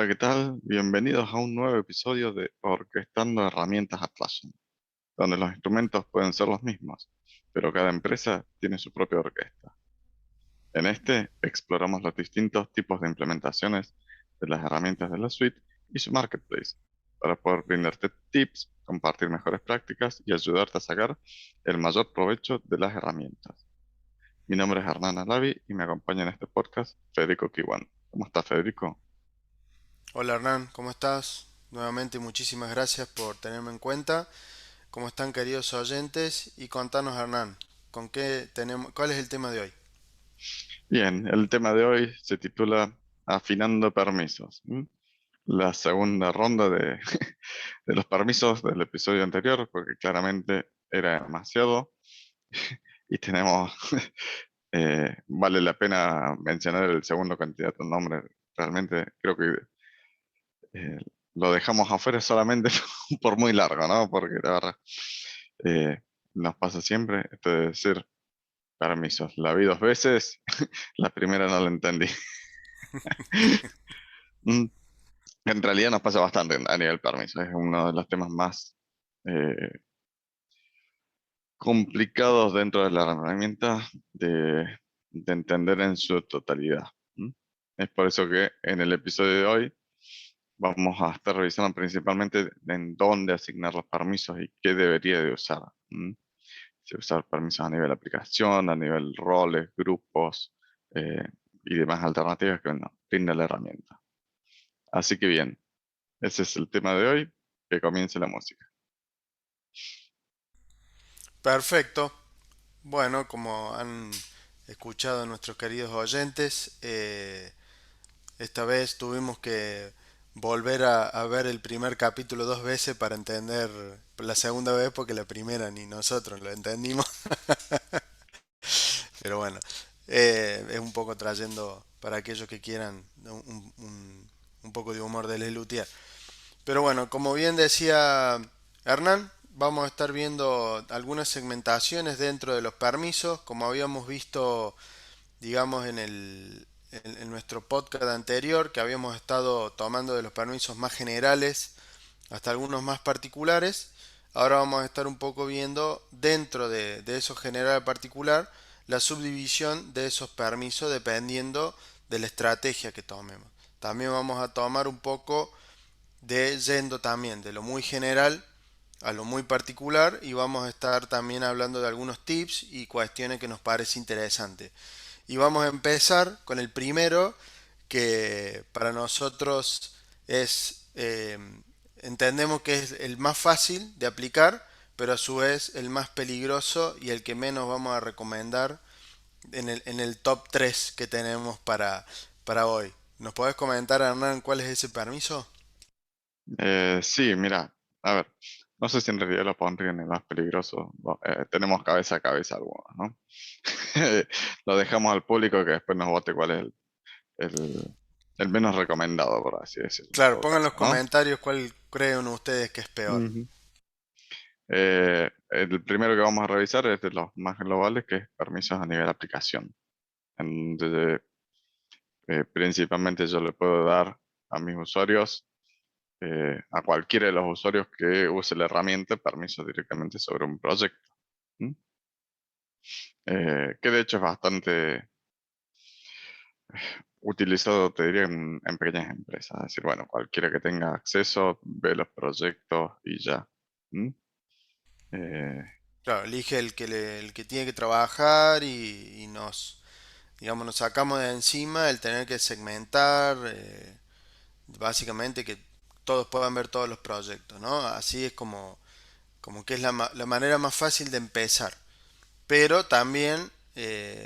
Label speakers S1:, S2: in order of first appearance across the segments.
S1: Hola, ¿qué tal? Bienvenidos a un nuevo episodio de Orquestando Herramientas Atlassian, donde los instrumentos pueden ser los mismos, pero cada empresa tiene su propia orquesta. En este exploramos los distintos tipos de implementaciones de las herramientas de la suite y su marketplace, para poder brindarte tips, compartir mejores prácticas y ayudarte a sacar el mayor provecho de las herramientas. Mi nombre es Hernán Alavi y me acompaña en este podcast Federico Kiwan. ¿Cómo está, Federico?
S2: Hola Hernán, ¿cómo estás? Nuevamente muchísimas gracias por tenerme en cuenta. ¿Cómo están queridos oyentes? Y contanos Hernán, ¿cuál es el tema de hoy?
S1: Bien, el tema de hoy se titula Afinando permisos. La segunda ronda de, de los permisos del episodio anterior, porque claramente era demasiado y tenemos, vale la pena mencionar el segundo candidato, el nombre. Realmente creo que eh, lo dejamos afuera solamente por muy largo, ¿no? Porque la verdad, eh, nos pasa siempre esto de decir permisos. La vi dos veces, la primera no la entendí. Mm, En realidad nos pasa bastante a nivel permiso. Es uno de los temas más eh, complicados dentro de la herramienta de entender en su totalidad. ¿Mm? Es por eso que en el episodio de hoy vamos a estar revisando principalmente en dónde asignar los permisos y qué debería de usar. Si usar permisos a nivel aplicación, a nivel roles, grupos eh, y demás alternativas que nos brinda la herramienta. Así que bien, ese es el tema de hoy. Que comience la música.
S2: Perfecto. Bueno, como han escuchado nuestros queridos oyentes, esta vez tuvimos que volver a ver el primer capítulo dos veces para entender la segunda vez porque la primera ni nosotros lo entendimos. Pero bueno, es un poco trayendo para aquellos que quieran un poco de humor de Les Luthier. Pero bueno, como bien decía Hernán, vamos a estar viendo algunas segmentaciones dentro de los permisos, como habíamos visto, digamos, en nuestro podcast anterior, que habíamos estado tomando de los permisos más generales hasta algunos más particulares. Ahora vamos a estar un poco viendo dentro de eso general particular la subdivisión de esos permisos dependiendo de la estrategia que tomemos. También vamos a tomar un poco de yendo también de lo muy general a lo muy particular y vamos a estar también hablando de algunos tips y cuestiones que nos parece interesante. Y vamos a empezar con el primero que para nosotros es, entendemos que es el más fácil de aplicar, pero a su vez el más peligroso y el que menos vamos a recomendar en el top 3 que tenemos para hoy. ¿Nos podés comentar, Hernán, cuál es ese permiso?
S1: Sí, mira, a ver, no sé si en realidad lo pondría en el más peligroso. Tenemos cabeza a cabeza algunos, ¿no? Lo dejamos al público que después nos vote cuál es el menos recomendado, por así decirlo, en
S2: Claro,
S1: todo
S2: pongan en
S1: caso,
S2: los
S1: ¿no?
S2: comentarios cuál creen ustedes que es peor.
S1: Ujú. El primero que vamos a revisar es de los más globales, que es permisos a nivel aplicación. En donde, principalmente yo le puedo dar a mis usuarios a cualquiera de los usuarios que use la herramienta permiso directamente sobre un proyecto. ¿Mm? Que de hecho es bastante utilizado, te diría, en pequeñas empresas. Es decir, bueno, cualquiera que tenga acceso ve los proyectos y ya. ¿Mm? Eh,
S2: Claro, elige el que tiene que trabajar y digamos, nos sacamos de encima el tener que segmentar, básicamente que todos puedan ver todos los proyectos, ¿no? Así es como que es la manera más fácil de empezar. Pero también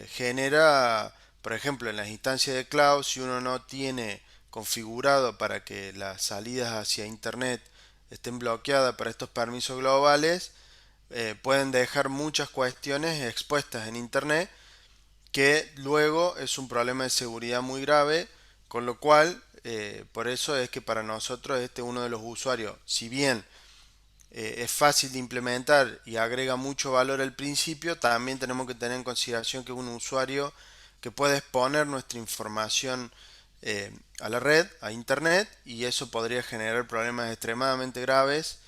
S2: genera, por ejemplo, en las instancias de cloud, si uno no tiene configurado para que las salidas hacia Internet estén bloqueadas para estos permisos globales, pueden dejar muchas cuestiones expuestas en Internet que luego es un problema de seguridad muy grave, con lo cual, por eso es que para nosotros este uno de los usuarios, si bien es fácil de implementar y agrega mucho valor al principio, también tenemos que tener en consideración que es un usuario que puede exponer nuestra información a la red, a internet, y eso podría generar problemas extremadamente graves,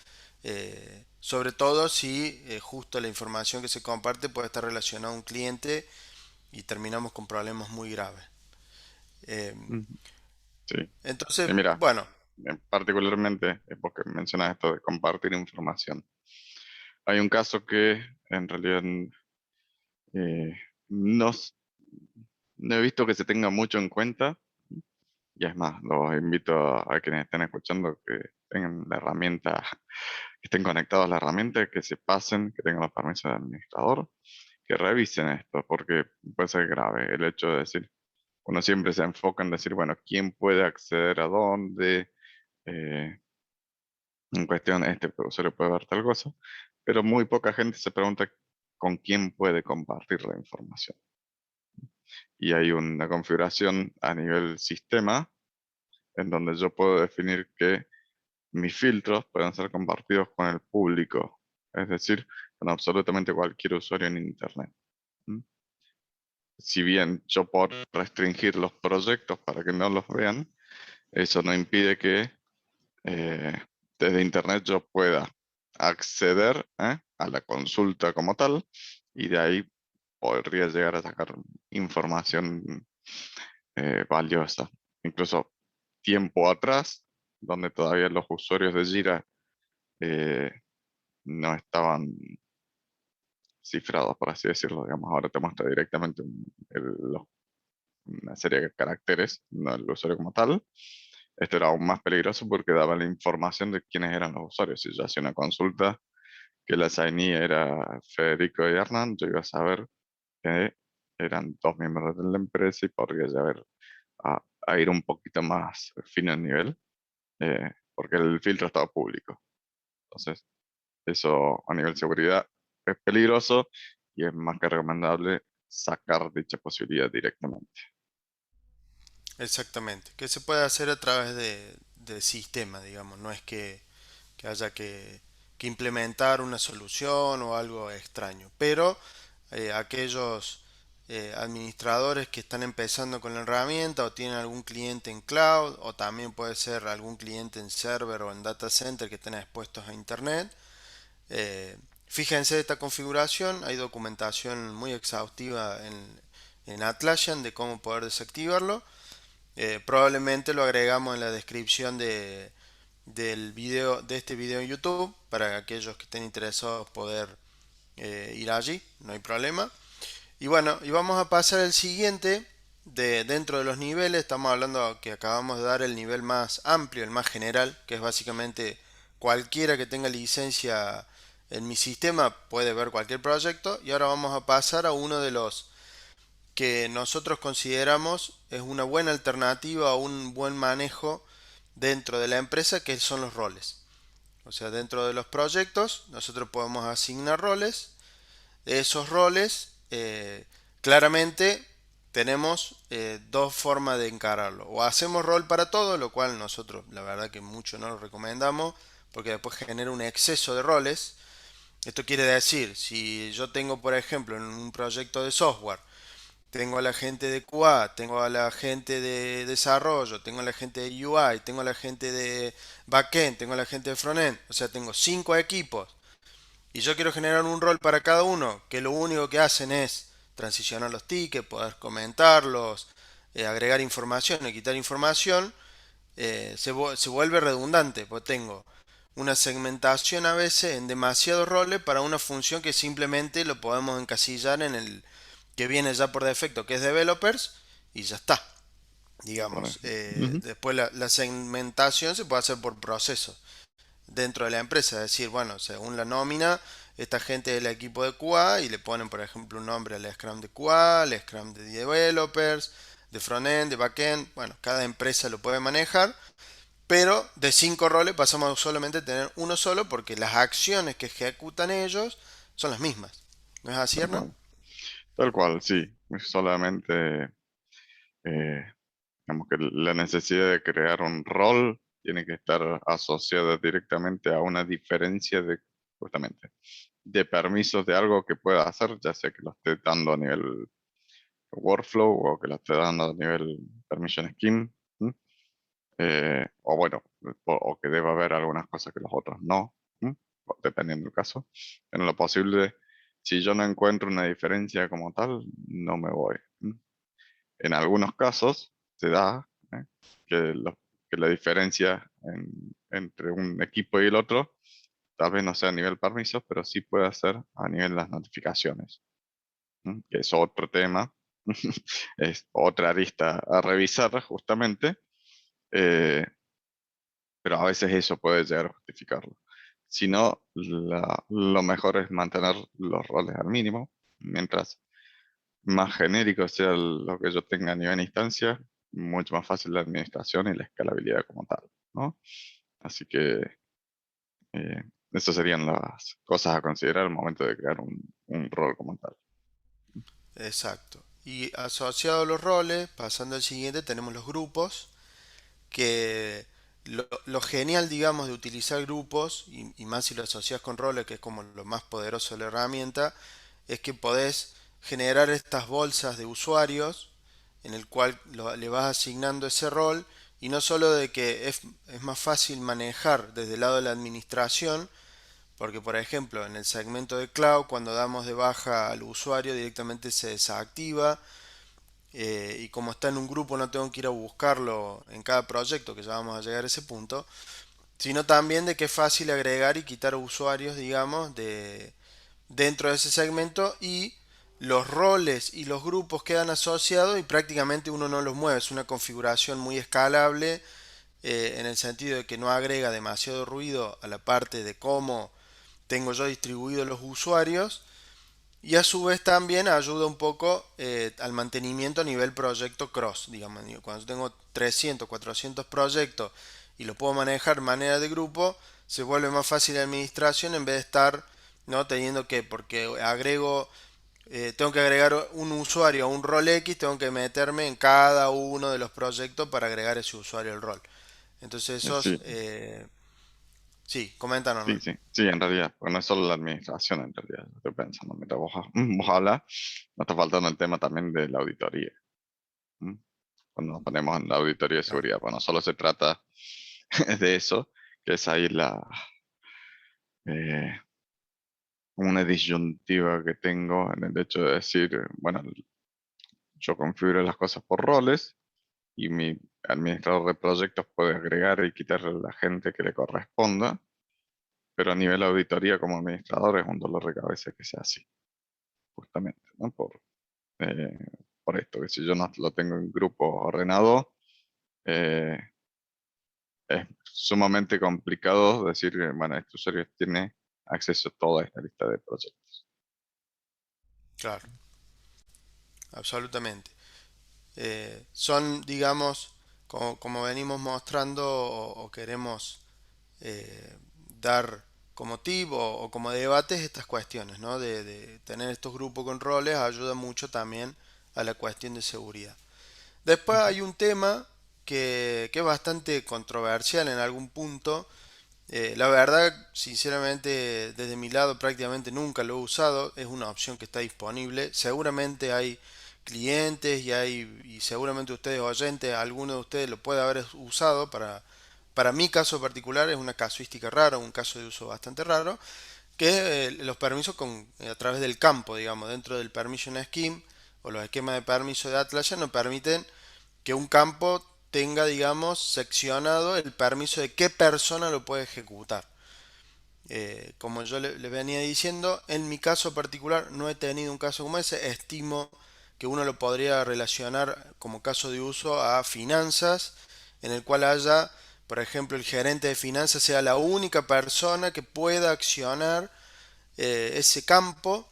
S2: sobre todo si justo la información que se comparte puede estar relacionada a un cliente y terminamos con problemas muy graves. Eh,
S1: Ujú. Sí.
S2: entonces,
S1: Y mira,
S2: bueno,
S1: particularmente, porque mencionas esto de compartir información. Hay un caso que en realidad eh, no, no he visto que se tenga mucho en cuenta, y es más, los invito a quienes estén escuchando que tengan la herramienta, que estén conectados a la herramienta, que se pasen, que tengan los permisos de administrador, que revisen esto, porque puede ser grave el hecho de decir, uno siempre se enfoca en decir, bueno, quién puede acceder a dónde, eh, en cuestión, este usuario puede ver tal cosa, pero muy poca gente se pregunta con quién puede compartir la información. Y hay una configuración a nivel sistema en donde yo puedo definir que mis filtros pueden ser compartidos con el público, es decir, con absolutamente cualquier usuario en Internet. ¿Mm? Si bien yo puedo restringir los proyectos para que no los vean, eso no impide que eh, desde Internet yo pueda acceder a la consulta como tal y de ahí podría llegar a sacar información valiosa. Incluso tiempo atrás, donde todavía los usuarios de Jira eh, no estaban cifrados, por así decirlo, digamos, ahora te muestra directamente una serie de caracteres, no el usuario como tal. Esto era aún más peligroso porque daba la información de quiénes eran los usuarios. Si yo hacía una consulta que la assignee era Federico y Hernán, yo iba a saber que eran dos miembros de la empresa y podría saber a ir un poquito más fino en nivel, porque el filtro estaba público. Entonces, eso a nivel seguridad es peligroso y es más que recomendable sacar dicha posibilidad directamente.
S2: exactamente, que se puede hacer a través de sistema, digamos, no es que haya que implementar una solución o algo extraño, pero aquellos administradores que están empezando con la herramienta o tienen algún cliente en cloud o también puede ser algún cliente en server o en data center que estén expuestos a internet. Fíjense esta configuración, hay documentación muy exhaustiva en Atlassian de cómo poder desactivarlo. Probablemente lo agregamos en la descripción del video, de este video en YouTube para aquellos que estén interesados poder ir allí, no hay problema. Y bueno, y vamos a pasar al siguiente. Dentro de los niveles, estamos hablando que acabamos de dar el nivel más amplio, el más general, que es básicamente cualquiera que tenga licencia en mi sistema puede ver cualquier proyecto. Y ahora vamos a pasar a uno de los que nosotros consideramos es una buena alternativa a un buen manejo dentro de la empresa, que son los roles. O sea, dentro de los proyectos nosotros podemos asignar roles. De esos roles, claramente tenemos dos formas de encararlo. O hacemos rol para todo, lo cual nosotros la verdad que mucho no lo recomendamos, porque después genera un exceso de roles. Esto quiere decir, si yo tengo, por ejemplo, en un proyecto de software, tengo a la gente de QA, tengo a la gente de desarrollo, tengo a la gente de UI, tengo a la gente de backend, tengo a la gente de frontend. O sea, tengo cinco equipos y yo quiero generar un rol para cada uno, que lo único que hacen es transicionar los tickets, poder comentarlos, agregar información y quitar información. Se vuelve redundante, pues tengo una segmentación a veces en demasiados roles para una función que simplemente lo podemos encasillar en el que viene ya por defecto, que es developers, y ya está.
S1: Por
S2: Digamos,
S1: eso. Ujú.
S2: después la segmentación se puede hacer por procesos dentro de la empresa, es decir, bueno, según la nómina, esta gente del equipo de QA y le ponen, por ejemplo, un nombre al Scrum de QA, al Scrum de developers, de frontend, de backend, bueno, cada empresa lo puede manejar, pero de cinco roles pasamos a solamente tener uno solo porque las acciones que ejecutan ellos son las mismas. ¿No es así,
S1: Tal
S2: Hernán?
S1: cual. Tal cual, sí. Solamente, digamos que la necesidad de crear un rol tiene que estar asociada directamente a una diferencia de, justamente, de permisos de algo que pueda hacer, ya sea que lo esté dando a nivel workflow o que lo esté dando a nivel permission scheme. o bueno, o que deba haber algunas cosas que los otros no, ¿m? Dependiendo del caso. En lo posible, si yo no encuentro una diferencia como tal, no me voy. En algunos casos se da, ¿eh? que, que la diferencia entre un equipo y el otro tal vez no sea a nivel permisos, pero sí puede ser a nivel de las notificaciones, que es otro tema, es otra arista a revisar justamente, eh, pero a veces eso puede llegar a justificarlo. Si no, lo mejor es mantener los roles al mínimo, mientras más genérico sea lo que yo tenga a nivel de instancia, mucho más fácil la administración y la escalabilidad como tal, ¿no? Así que esas serían las cosas a considerar al momento de crear un rol como tal.
S2: Exacto. Y asociado a los roles, pasando al siguiente, tenemos los grupos, que lo genial, digamos, de utilizar grupos, y más si lo asocias con roles, que es como lo más poderoso de la herramienta, es que podés generar estas bolsas de usuarios en el cual le vas asignando ese rol, y no solo de que es más fácil manejar desde el lado de la administración, porque por ejemplo en el segmento de cloud cuando damos de baja al usuario directamente se desactiva, y como está en un grupo no tengo que ir a buscarlo en cada proyecto, que ya vamos a llegar a ese punto, sino también de que es fácil agregar y quitar usuarios, digamos, dentro de ese segmento, y los roles y los grupos quedan asociados y prácticamente uno no los mueve. Es una configuración muy escalable, en el sentido de que no agrega demasiado ruido a la parte de cómo tengo yo distribuidos los usuarios, y a su vez también ayuda un poco al mantenimiento a nivel proyecto cross. Digamos, cuando yo tengo 300, 400 proyectos y lo puedo manejar de manera de grupo, se vuelve más fácil la administración en vez de estar, no teniendo que, porque agrego, tengo que agregar un usuario a un rol X, tengo que meterme en cada uno de los proyectos para agregar ese usuario al rol. Entonces esos,
S1: Sí,
S2: sí, comentan
S1: sí,
S2: Hernán.
S1: sí, sí, en realidad, porque no es solo la administración, en realidad, estoy pensando, mientras vos hablas, nos está faltando el tema también de la auditoría. ¿M? Cuando nos ponemos en la auditoría de
S2: Claro.
S1: seguridad, pues no solo se trata de eso, que es ahí eh, una disyuntiva que tengo en el hecho de decir, bueno, yo configuro las cosas por roles y mi administrador de proyectos puede agregar y quitarle a la gente que le corresponda, pero a nivel auditoría como administrador es un dolor de cabeza que sea así, justamente, ¿no? Eh, por esto, que si yo no lo tengo en grupo ordenado, eh, es sumamente complicado decir que, bueno, este usuario tiene acceso a toda esta lista de proyectos.
S2: Claro, absolutamente. Son, digamos, como venimos mostrando o queremos dar como tip o como debates estas cuestiones, ¿no? De tener estos grupos con roles ayuda mucho también a la cuestión de seguridad. Después
S1: Ujú.
S2: hay un tema que es bastante controversial en algún punto. La verdad, sinceramente, desde mi lado prácticamente nunca lo he usado. Es una opción que está disponible. Seguramente hay clientes y seguramente ustedes oyentes, alguno de ustedes lo puede haber usado para mi caso particular. Es una casuística rara, un caso de uso bastante raro, que es los permisos a través del campo, digamos, dentro del Permission Scheme o los esquemas de permiso de Atlas ya nos permiten que un campo tenga, digamos, seccionado el permiso de qué persona lo puede ejecutar. Como yo le venía diciendo, en mi caso particular no he tenido un caso como ese. Estimo que uno lo podría relacionar como caso de uso a finanzas, en el cual haya, por ejemplo, el gerente de finanzas sea la única persona que pueda accionar ese campo,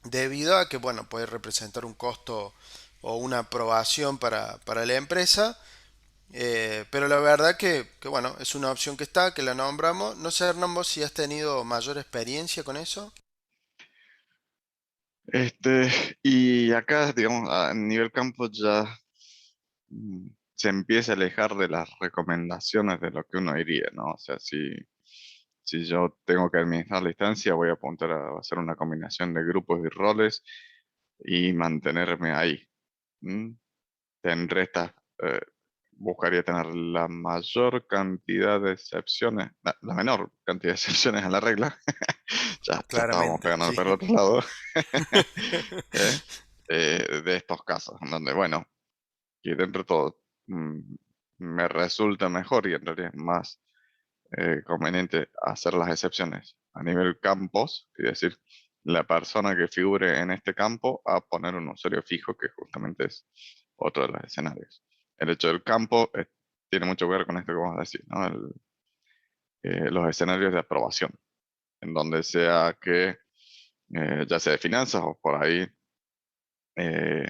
S2: debido a que, bueno, puede representar un costo o una aprobación para la empresa. Pero la verdad bueno, es una opción que está, que la nombramos. No sé, Hernán, vos si has tenido mayor experiencia con eso.
S1: Este, y acá, digamos, a nivel campo ya se empieza a alejar de las recomendaciones de lo que uno diría, ¿no? O sea, si yo tengo que administrar la instancia, voy a apuntar a hacer una combinación de grupos y roles y mantenerme ahí. ¿M? Tendré estas buscaría tener la mayor cantidad de excepciones, la menor cantidad de excepciones a la regla. Ya estábamos
S2: Claramente,
S1: pegando
S2: sí.
S1: para el otro lado. ¿eh? De estos casos, en donde, bueno, que dentro de todo me resulta mejor y en realidad es más conveniente hacer las excepciones a nivel campos, es decir, la persona que figure en este campo a poner un usuario fijo, que justamente es otro de los escenarios. El hecho del campo tiene mucho que ver con esto que vamos a decir, ¿no? Los escenarios de aprobación, en donde sea que, ya sea de finanzas o por ahí, eh,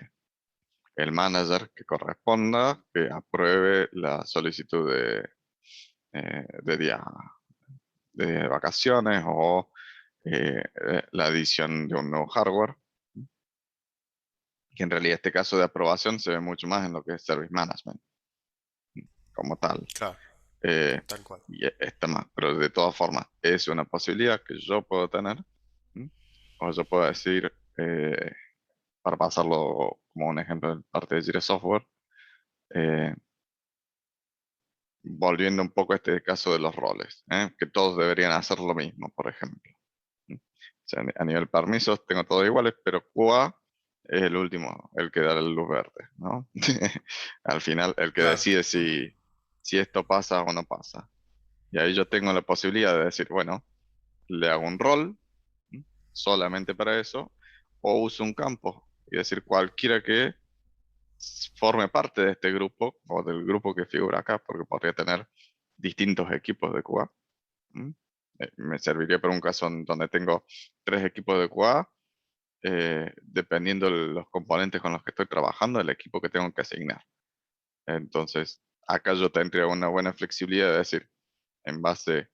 S1: el manager que corresponda, que apruebe la solicitud de de vacaciones o la adición de un nuevo hardware, que en realidad este caso de aprobación se ve mucho más en lo que es Service Management como tal.
S2: Claro,
S1: Eh,
S2: tal cual.
S1: y está más, pero de todas formas es una posibilidad que yo puedo tener, ¿m? O yo puedo decir, para pasarlo como un ejemplo en parte de Jira Software, eh, volviendo un poco a este caso de los roles, que todos deberían hacer lo mismo, por ejemplo. O sea, a nivel permisos tengo todos iguales, pero QA es el último, el que da la luz verde, ¿no? Al final, el que
S2: Claro.
S1: decide si esto pasa o no pasa. Y ahí yo tengo la posibilidad de decir, bueno, le hago un rol ¿m? Solamente para eso, o uso un campo y decir cualquiera que forme parte de este grupo o del grupo que figura acá, porque podría tener distintos equipos de QA. ¿M? Me serviría para un caso en donde tengo tres equipos de QA, dependiendo de los componentes con los que estoy trabajando, el equipo que tengo que asignar. Entonces, acá yo tendría una buena flexibilidad de decir, en base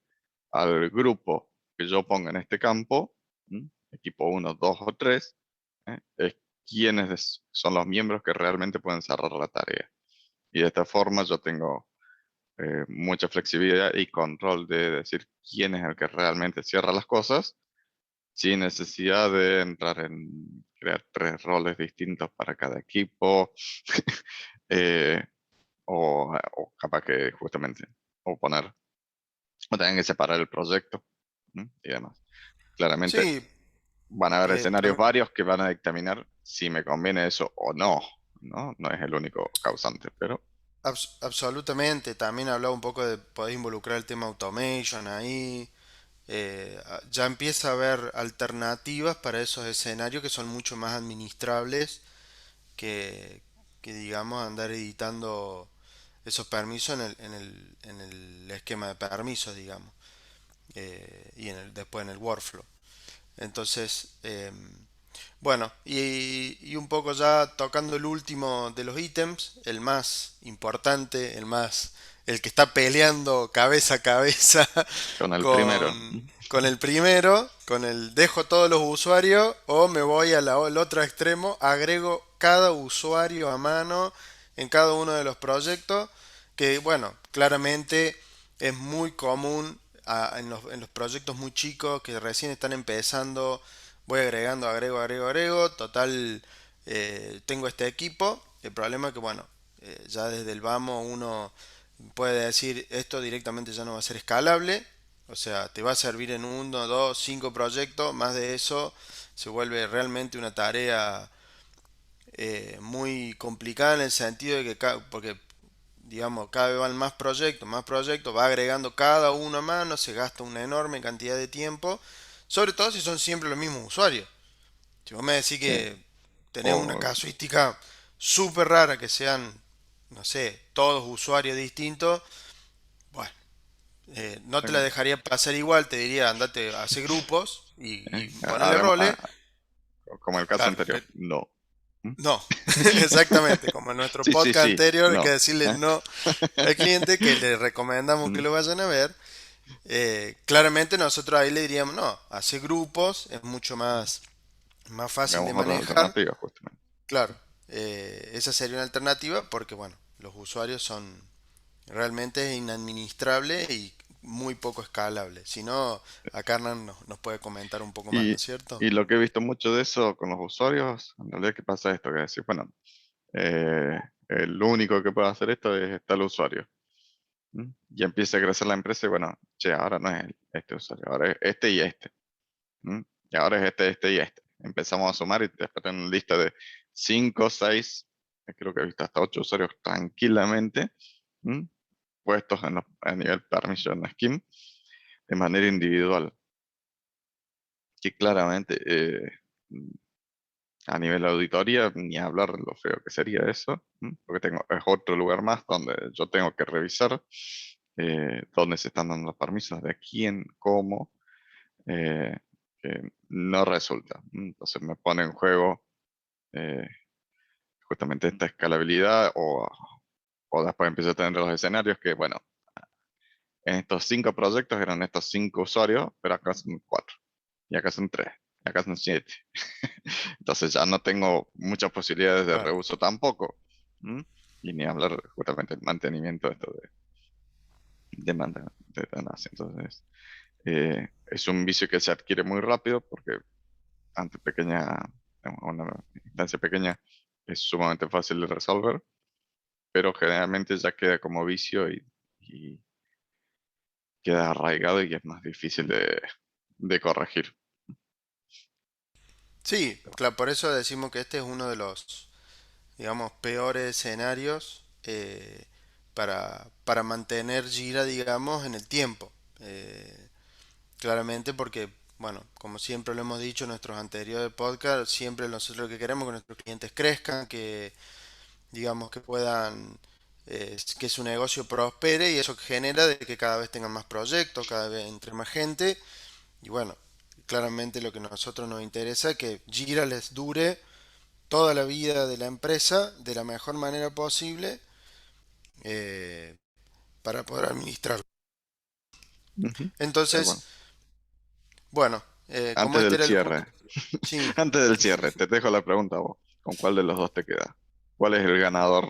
S1: al grupo que yo ponga en este campo, equipo uno 2 o 3, es quiénes son los miembros que realmente pueden cerrar la tarea. Y de esta forma yo tengo mucha flexibilidad y control de decir quién es el que realmente cierra las cosas, sin necesidad de entrar en crear tres roles distintos para cada equipo, eh, o capaz que justamente, o poner, o tengan que separar el proyecto, y demás. Claramente
S2: Sí,
S1: van a haber escenarios
S2: pero
S1: varios que van a dictaminar si me conviene eso o no, ¿no? No es el único causante, pero
S2: absolutamente. También hablaba un poco de poder involucrar el tema automation ahí. Ya empieza a haber alternativas para esos escenarios que son mucho más administrables que, que digamos andar editando esos permisos en el esquema de permisos, digamos, y después en el workflow. Entonces, bueno, y un poco ya tocando el último de los ítems, el más importante, el que está peleando cabeza a cabeza
S1: con el primero.
S2: con el primero, con el dejo todos los usuarios o me voy al otro extremo, agrego cada usuario a mano en cada uno de los proyectos, que bueno, claramente es muy común en los proyectos muy chicos que recién están empezando, voy agregando, agrego, total, tengo este equipo, el problema es que bueno, ya desde el vamos uno puede decir esto directamente ya no va a ser escalable, o sea, te va a servir en uno, dos, cinco proyectos, más de eso se vuelve realmente una tarea muy complicada en el sentido de que, porque digamos, cada vez van más proyectos, va agregando cada uno a mano, se gasta una enorme cantidad de tiempo, sobre todo si son siempre los mismos usuarios. Si vos me decís
S1: Sí.
S2: que tenés una
S1: O
S2: casuística súper rara, que sean, no sé, todos usuarios distintos, bueno, no te la
S1: tengo,
S2: dejaría pasar igual, te diría andate a hacer grupos y ponerle
S1: además,
S2: roles,
S1: como el caso
S2: claro,
S1: anterior,
S2: pero
S1: no.
S2: no, exactamente, como en nuestro
S1: Sí, sí,
S2: podcast
S1: sí,
S2: anterior, hay que
S1: no.
S2: decirle no al cliente, que le recomendamos que
S1: Mm,
S2: lo vayan a ver. Claramente nosotros ahí le diríamos, no, hace grupos, es mucho más fácil de
S1: Veamos otra
S2: manejar.
S1: alternativa, justamente.
S2: Claro, esa sería una alternativa porque, bueno, los usuarios son realmente inadministrable y muy poco escalable. Si no, acá Hernán nos puede comentar un poco más, ¿no
S1: Y,
S2: es cierto?
S1: y lo que he visto mucho de eso con los usuarios, en realidad, ¿qué pasa esto? Que decir, bueno, el único que puede hacer esto es tal usuario. Y empieza a crecer la empresa y bueno, che, ahora no es este usuario, ahora es este y este. ¿Mm? Y ahora es este, este y este. Empezamos a sumar y después tengo una lista de 5 6 creo que he visto hasta 8 usuarios tranquilamente, ¿mm? Puestos a nivel permission scheme de manera individual, que claramente a nivel auditoría, ni hablar de lo feo que sería eso, porque es otro lugar más donde yo tengo que revisar dónde se están dando los permisos, de quién, cómo, eh, que no resulta. Entonces me pone en juego eh, justamente esta escalabilidad o después empiezo a tener los escenarios que, bueno, en estos 5 proyectos eran estos 5 usuarios, pero acá son 4, y acá son 3, y acá son 7. Entonces ya no tengo muchas posibilidades de
S2: Claro.
S1: reuso tampoco. ¿M? Y ni hablar justamente del mantenimiento de esto de Tanasi. Entonces, es un vicio que se adquiere muy rápido porque ante una instancia pequeña es sumamente fácil de resolver, pero generalmente ya queda como vicio y queda arraigado y es más difícil de corregir.
S2: Sí, claro, por eso decimos que este es uno de los, digamos, peores escenarios para mantener Gira, digamos, en el tiempo. Claramente porque, bueno, como siempre lo hemos dicho en nuestros anteriores podcasts, siempre nosotros lo que queremos es que nuestros clientes crezcan, que, digamos, que puedan, que su negocio prospere y eso genera de que cada vez tengan más proyectos, cada vez entre más gente. Y bueno, claramente lo que a nosotros nos interesa es que Gira les dure toda la vida de la empresa de la mejor manera posible eh, para poder administrar.
S1: Ujú. Tal cual.
S2: Entonces, bueno, como
S1: Antes
S2: este
S1: del
S2: era el
S1: cierre,
S2: justo... Sí,
S1: antes del cierre, te dejo la pregunta a vos. ¿Con cuál de los dos te quedas? ¿Cuál es el ganador?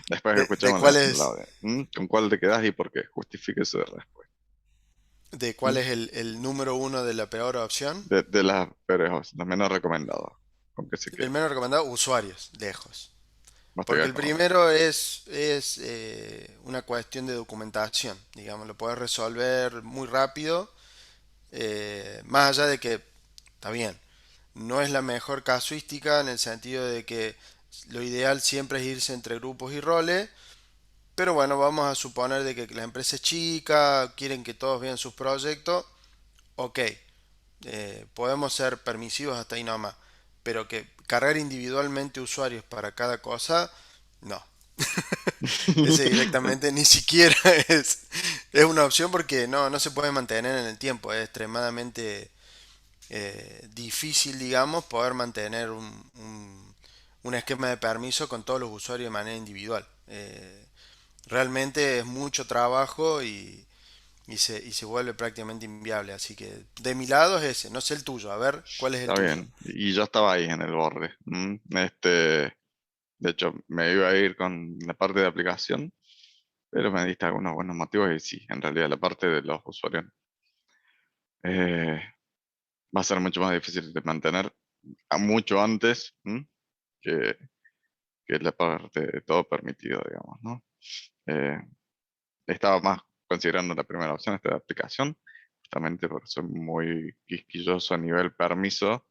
S1: Después
S2: de
S1: escuchamos
S2: cuál es,
S1: ¿con cuál te quedas y por qué? Justifique su respuesta.
S2: de cuál
S1: ¿Mm?
S2: es el número uno de la peor opción.
S1: De las peores, los menos recomendados. ¿Con qué se
S2: El
S1: queda?
S2: menos recomendado, usuarios, lejos.
S1: Vos te
S2: Porque
S1: quedás
S2: el
S1: con otro.
S2: primero es una cuestión de documentación, digamos, lo puedes resolver muy rápido, más allá de que, está bien, no es la mejor casuística en el sentido de que lo ideal siempre es irse entre grupos y roles, pero bueno, vamos a suponer de que la empresa es chica, quieren que todos vean sus proyectos, ok, podemos ser permisivos hasta ahí nomás, pero que cargar individualmente usuarios para cada cosa, no. Ese directamente ni siquiera es una opción porque no se puede mantener en el tiempo, es extremadamente difícil, digamos, poder mantener un esquema de permiso con todos los usuarios de manera individual. Realmente es mucho trabajo y se vuelve prácticamente inviable. Así que de mi lado es ese, no sé el tuyo, a ver cuál es el
S1: Está
S2: tuyo.
S1: bien. Y yo estaba ahí en el borde. De hecho, me iba a ir con la parte de aplicación, pero me diste algunos buenos motivos y sí, en realidad la parte de los usuarios eh, va a ser mucho más difícil de mantener a mucho antes que, que la parte de todo permitido, digamos, ¿no? Eh, Estaba más considerando la primera opción, esta de aplicación, justamente porque soy muy quisquilloso a nivel permiso,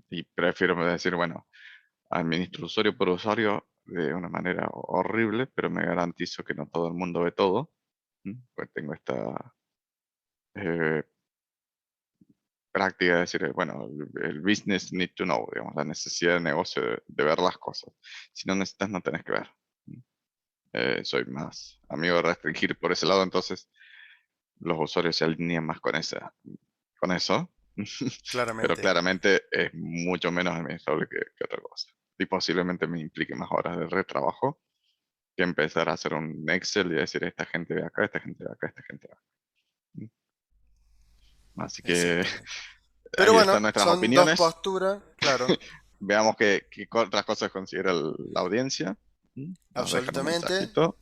S1: y prefiero decir, bueno, administro usuario por usuario de una manera horrible, pero me garantizo que no todo el mundo ve todo, pues tengo esta eh, práctica de decir, bueno, el business need to know, digamos, la necesidad de negocio de ver las cosas. Si no necesitas, no tenés que ver. ¿Mm? Soy más amigo de restringir por ese lado, entonces los usuarios se alinean más con eso, pero
S2: Claramente.
S1: claramente es mucho menos administrable que otra cosa. Y posiblemente me implique más horas de retrabajo que empezar a hacer un Excel y decir, esta gente ve acá, esta gente ve acá, esta gente ve acá. Así que
S2: Exactamente. Pero
S1: ahí
S2: bueno,
S1: están nuestras
S2: son dos
S1: opiniones.
S2: posturas, claro,
S1: Veamos qué otras cosas considera la audiencia. Nos dejan un
S2: absolutamente.
S1: mensajito.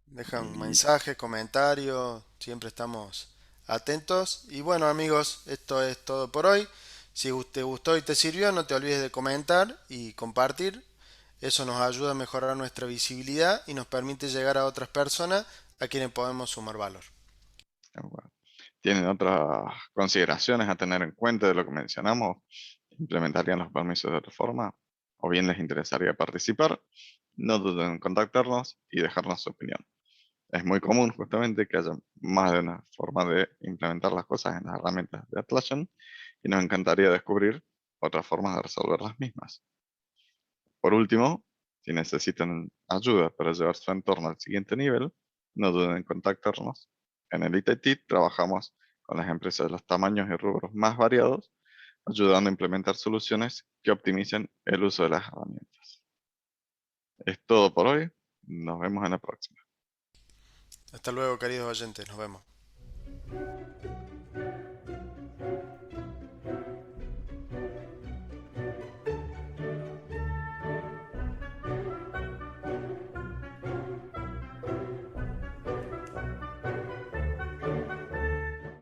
S2: Dejan
S1: Y
S2: mensajes, comentarios, siempre estamos atentos. Y bueno amigos, esto es todo por hoy. Si te gustó y te sirvió, no te olvides de comentar y compartir. Eso nos ayuda a mejorar nuestra visibilidad y nos permite llegar a otras personas a quienes podemos sumar valor.
S1: Bueno, ¿tienen otras consideraciones a tener en cuenta de lo que mencionamos? ¿Implementarían los permisos de otra forma? ¿O bien les interesaría participar? No duden en contactarnos y dejarnos su opinión. Es muy común justamente que haya más de una forma de implementar las cosas en las herramientas de Atlassian y nos encantaría descubrir otras formas de resolver las mismas. Por último, si necesitan ayuda para llevar su entorno al siguiente nivel, no duden en contactarnos. En el ITT trabajamos con las empresas de los tamaños y rubros más variados, ayudando a implementar soluciones que optimicen el uso de las herramientas. Es todo por hoy. Nos vemos en la próxima.
S2: Hasta luego, queridos oyentes, nos vemos.